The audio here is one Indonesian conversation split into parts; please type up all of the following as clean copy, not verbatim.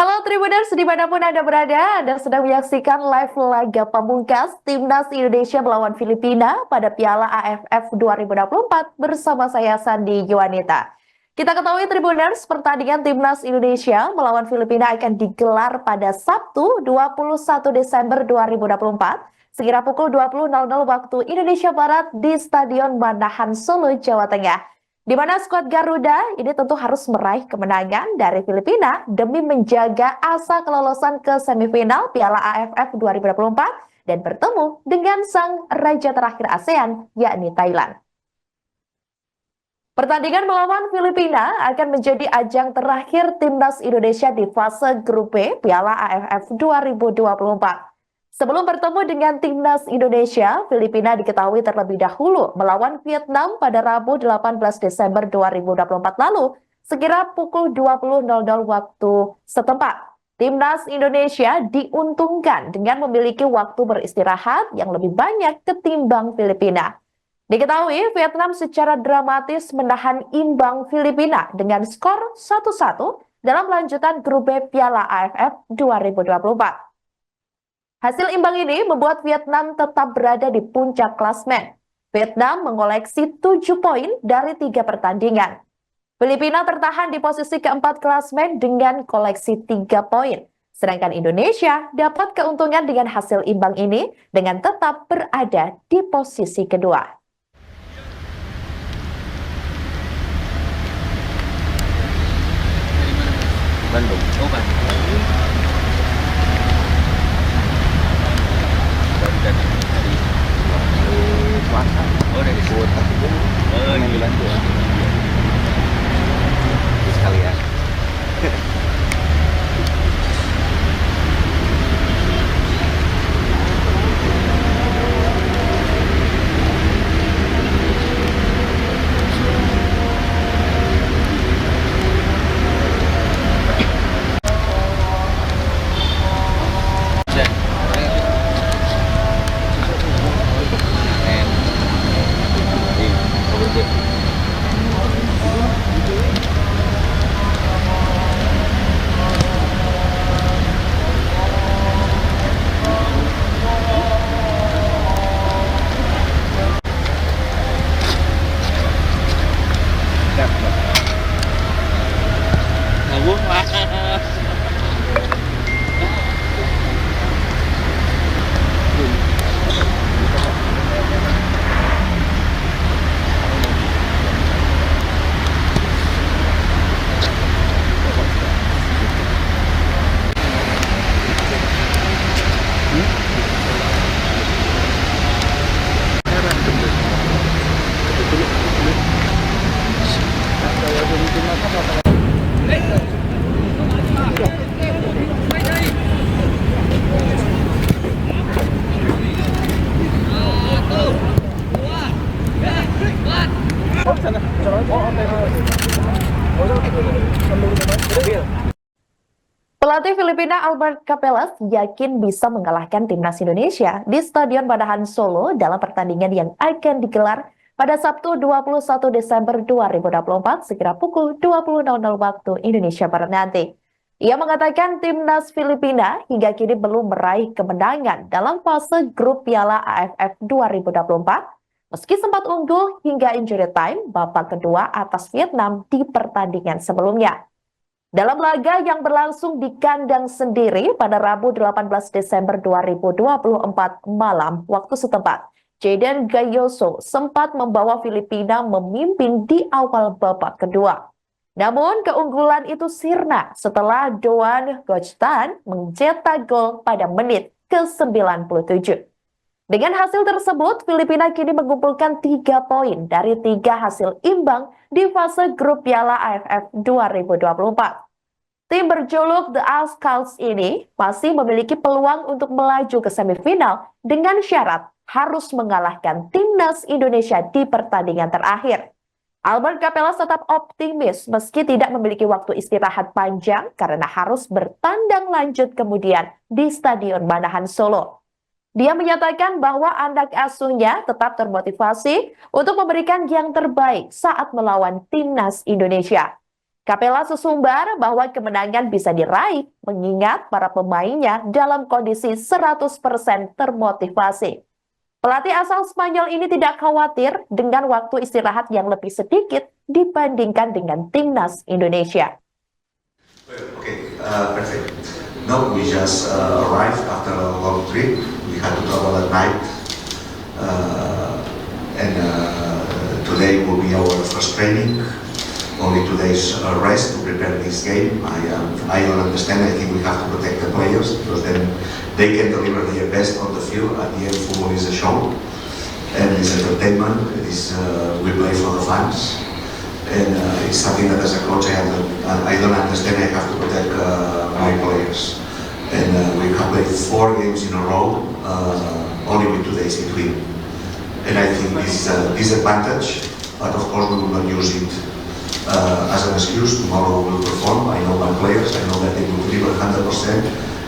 Halo Tribuners, dimanapun Anda berada, Anda sedang menyaksikan live laga pamungkas Timnas Indonesia melawan Filipina pada Piala AFF 2024 bersama saya Sandi Yuwanita. Kita ketahui Tribuners, pertandingan Timnas Indonesia melawan Filipina akan digelar pada Sabtu 21 Desember 2024 sekira pukul 20.00 waktu Indonesia Barat di Stadion Manahan Solo, Jawa Tengah. Di mana skuad Garuda ini tentu harus meraih kemenangan dari Filipina demi menjaga asa kelolosan ke semifinal Piala AFF 2024 dan bertemu dengan sang raja terakhir ASEAN, yakni Thailand. Pertandingan melawan Filipina akan menjadi ajang terakhir Timnas Indonesia di fase grup B Piala AFF 2024. Sebelum bertemu dengan Timnas Indonesia, Filipina diketahui terlebih dahulu melawan Vietnam pada Rabu 18 Desember 2024 lalu, sekira pukul 20.00 waktu setempat. Timnas Indonesia diuntungkan dengan memiliki waktu beristirahat yang lebih banyak ketimbang Filipina. Diketahui Vietnam secara dramatis menahan imbang Filipina dengan skor 1-1 dalam lanjutan grup B Piala AFF 2024. Hasil imbang ini membuat Vietnam tetap berada di puncak klasmen. Vietnam mengoleksi 7 poin dari 3 pertandingan. Filipina tertahan di posisi keempat klasmen dengan koleksi 3 poin. Sedangkan Indonesia dapat keuntungan dengan hasil imbang ini dengan tetap berada di posisi kedua. Bandung. Oh, Bandung. Baru dari Selasa. Oh, dari Kota. Oh, iya. Bantu ya. Sekalian. Pelatih Filipina Albert Capelas yakin bisa mengalahkan Timnas Indonesia di Stadion Manahan Solo dalam pertandingan yang akan digelar pada Sabtu 21 Desember 2024 sekira pukul 20.00 waktu Indonesia Barat nanti. Ia mengatakan Timnas Filipina hingga kini belum meraih kemenangan dalam fase grup Piala AFF 2024 meski sempat unggul hingga injury time babak kedua atas Vietnam di pertandingan sebelumnya. Dalam laga yang berlangsung di kandang sendiri pada Rabu 18 Desember 2024 malam waktu setempat, Jayden Gayoso sempat membawa Filipina memimpin di awal babak kedua. Namun keunggulan itu sirna setelah Doan Gojtan mencetak gol pada menit ke-97. Dengan hasil tersebut, Filipina kini mengumpulkan 3 poin dari 3 hasil imbang di fase grup Piala AFF 2024. Tim berjuluk The Azcals ini masih memiliki peluang untuk melaju ke semifinal dengan syarat harus mengalahkan Timnas Indonesia di pertandingan terakhir. Albert Capelas tetap optimis meski tidak memiliki waktu istirahat panjang karena harus bertandang lanjut kemudian di Stadion Manahan Solo. Dia menyatakan bahwa anak asuhnya tetap termotivasi untuk memberikan yang terbaik saat melawan Timnas Indonesia. Capella sesumbar bahwa kemenangan bisa diraih mengingat para pemainnya dalam kondisi 100% termotivasi. Pelatih asal Spanyol ini tidak khawatir dengan waktu istirahat yang lebih sedikit dibandingkan dengan timnas Indonesia. Okay, perfect. No, we just arrived after a long trip. We had to travel at night, and today will be our first training. Only 2 days rest to prepare this game. I don't understand. I think we have to protect the players because then they can deliver their best on the field. At the end, football is a show and it's entertainment. We play for the fans, and it's something that as a coach I don't understand. I have to protect my players, and we have played 4 games in a row, only with 2 days between. And I think this is a disadvantage, but of course we will not use it as an excuse. Tomorrow we will perform. I know my players. I know that they will deliver 100%,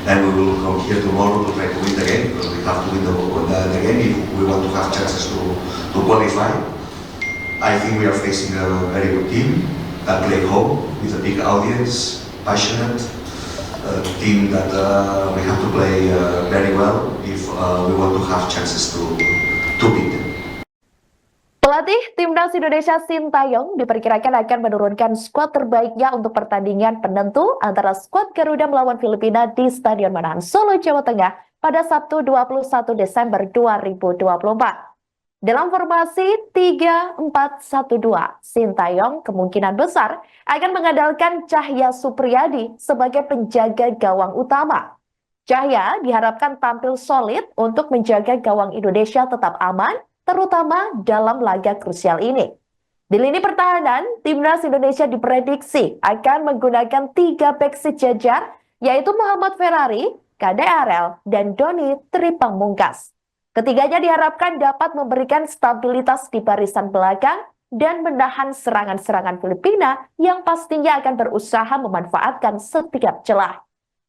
and we will come here tomorrow to try to win the game because we have to win the game if we want to have chances to qualify. I think we are facing a very good team that play home with a big audience, passionate team that we have to play very well if we want to have chances to beat them. Pelatih Timnas Indonesia Sintayong diperkirakan akan menurunkan skuad terbaiknya untuk pertandingan penentu antara skuad Garuda melawan Filipina di Stadion Manahan Solo, Jawa Tengah pada Sabtu 21 Desember 2024. Dalam formasi 3-4-1-2, Sintayong kemungkinan besar akan mengandalkan Cahya Supriyadi sebagai penjaga gawang utama. Cahya diharapkan tampil solid untuk menjaga gawang Indonesia tetap aman, terutama dalam laga krusial ini. Di lini pertahanan, Timnas Indonesia diprediksi akan menggunakan 3 bek sejajar, yaitu Muhammad Ferrari, KDRL, dan Doni Tripamungkas. Ketiganya diharapkan dapat memberikan stabilitas di barisan belakang dan menahan serangan-serangan Filipina yang pastinya akan berusaha memanfaatkan setiap celah.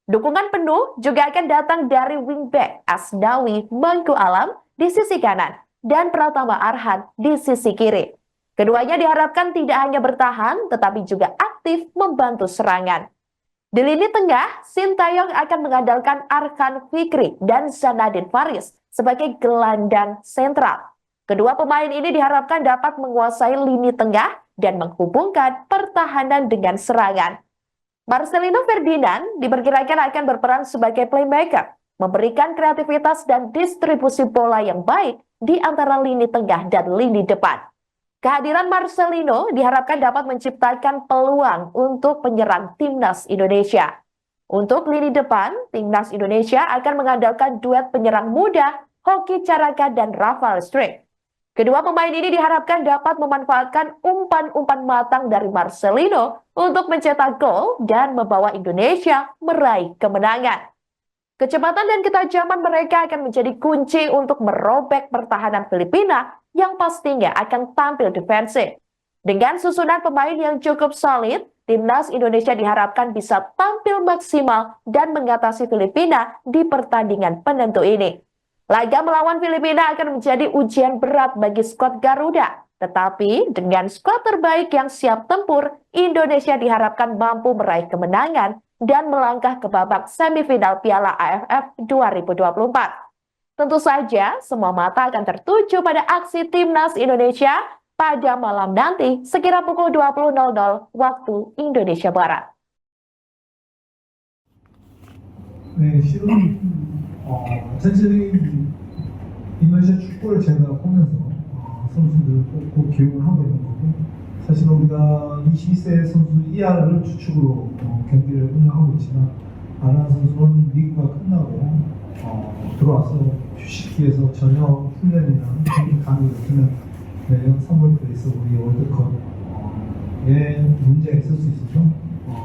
Dukungan penuh juga akan datang dari wingback Asnawi Mangku Alam di sisi kanan dan Pratama Arhan di sisi kiri. Keduanya diharapkan tidak hanya bertahan, tetapi juga aktif membantu serangan. Di lini tengah, Sintayong akan mengandalkan Arkan Fikri dan Zanadin Faris sebagai gelandang sentral. Kedua pemain ini diharapkan dapat menguasai lini tengah dan menghubungkan pertahanan dengan serangan. Marcelino Ferdinand diperkirakan akan berperan sebagai playmaker, memberikan kreativitas dan distribusi bola yang baik di antara lini tengah dan lini depan. Kehadiran Marcelino diharapkan dapat menciptakan peluang untuk penyerang Timnas Indonesia. Untuk lini depan, Timnas Indonesia akan mengandalkan duet penyerang muda Hoki Caraka dan Rafael Struijk. Kedua pemain ini diharapkan dapat memanfaatkan umpan-umpan matang dari Marcelino untuk mencetak gol dan membawa Indonesia meraih kemenangan. Kecepatan dan ketajaman mereka akan menjadi kunci untuk merobek pertahanan Filipina yang pastinya akan tampil defensif. Dengan susunan pemain yang cukup solid, Timnas Indonesia diharapkan bisa tampil maksimal dan mengatasi Filipina di pertandingan penentu ini. Laga melawan Filipina akan menjadi ujian berat bagi skuad Garuda. Tetapi dengan skuad terbaik yang siap tempur, Indonesia diharapkan mampu meraih kemenangan dan melangkah ke babak semifinal Piala AFF 2024. Tentu saja, semua mata akan tertuju pada aksi Timnas Indonesia pada malam nanti sekira pukul 20.00 waktu Indonesia Barat. 네, 실은 전체적인 인도네시아 축구를 제가 보면서 선수들을 뽑고 기용을 하고 있는 거고, 사실 우리가 22세 선수 이하를 주축으로 경기를 운영하고 있지만, 아란 선수는 리그가 끝나고 들어와서 휴식기에서 전혀 훈련이나 경기 감이 없으면 내년 3월달에서 우리 월드컵에 문제가 있을 수 있어서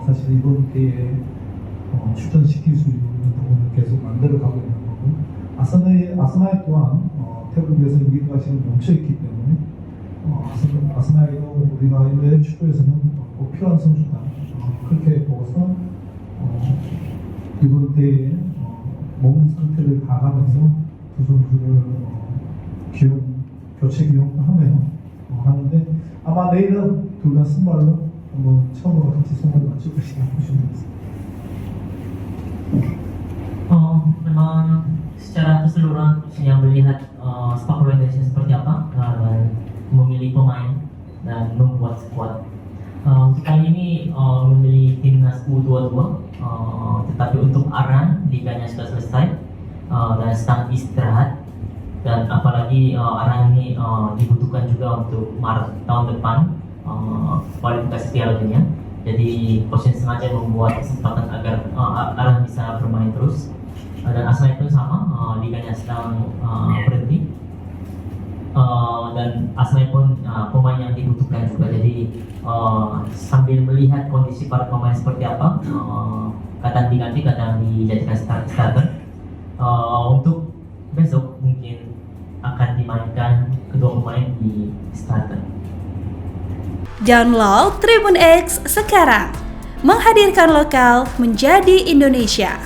사실 이번 대회에 출전시킬 수 있는 부분을 계속 만들어가고 있는 거고, 아스나이 또한 태국에서 리그가 지금 멈춰있기 때문에 아스나이도 우리가 인도네시아 축구에서는 꼭 필요한 선수다, 그렇게 보고서 이번 대회에 몸 상태를 봐가면서 두 선수를 교체 기용하며 하는데, 아마 내일은 둘 다 선발로 한번 처음으로 같이 손을 맞출 것이다 보시면 되겠습니다. Memang secara keseluruhan yang melihat sepak bola Indonesia seperti apa dan memilih pemain dan membuat squad. Untuk kali ini memilih timnas U22, tetapi untuk Aran liganya sudah selesai dan sedang istirahat, dan apalagi Aran ini dibutuhkan juga untuk Maret tahun depan kualifikasi Piala Dunia. Jadi coach sengaja membuat kesempatan agar Aran bisa bermain terus. Dan Asnai pun sama, liganya sedang berhenti, dan Asnai pun pemain yang dibutuhkan juga. Jadi sambil melihat kondisi para pemain seperti apa, kadang diganti, kadang dijadikan starter. Untuk besok mungkin akan dimainkan kedua pemain di starter. Download Tribun X sekarang, menghadirkan lokal menjadi Indonesia.